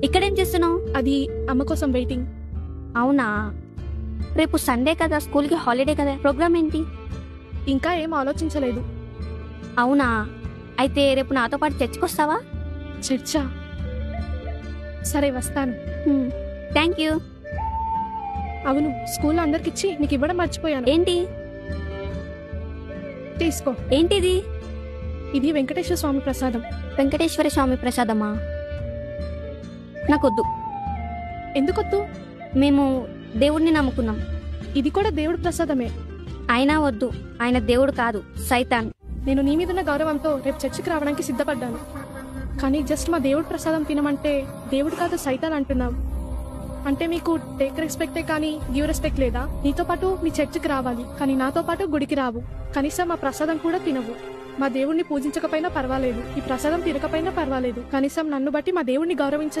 ఇక్కడేం చేస్తున్నావు? అది అమ్మ కోసం వెయిటింగ్. అవునా, రేపు సండే కదా, స్కూల్కి హాలిడే కదా, ప్రోగ్రామ్ ఏంటి? ఇంకా ఏం ఆలోచించలేదు. అవునా, అయితే రేపు నాతో పాటు చర్చికొస్తావా? చర్చా? సరే వస్తాను. Thank you. అవును, స్కూల్లో అందరికిచ్చి నీకు ఇవ్వడం మర్చిపోయాను. ఏంటి? తీసుకో. ఏంటిది? ఇది వెంకటేశ్వర స్వామి ప్రసాదం. వెంకటేశ్వర స్వామి ప్రసాదమా? నాకొద్దు. ఎందుకొద్దు? మేము దేవుడిని నమ్ముకున్నాం. ఇది కూడా దేవుడి ప్రసాదమే. అయినా వద్దు, ఆయన దేవుడు కాదు, సైతాన్. నేను నీ మీదున్న గౌరవంతో రేపు చర్చికి రావడానికి సిద్ధపడ్డాను. కానీ జస్ట్ మా దేవుడి ప్రసాదం తినమంటే దేవుడు కాదు సైతాన్ అంటున్నావు. అంటే మీకు టేక్ రెస్పెక్టే కానీ గివ్ రెస్పెక్ట్ లేదా? నీతో పాటు నీ చర్చికి రావాలి, కానీ నాతో పాటు గుడికి రావు. కనీసం మా ప్రసాదం కూడా తినవు. మా దేవుణ్ణి పూజించకపోయినా పర్వాలేదు, ఈ ప్రసాదం తినకపోయినా పర్వాలేదు, కనీసం నన్ను బట్టి మా దేవుణ్ణి గౌరవించ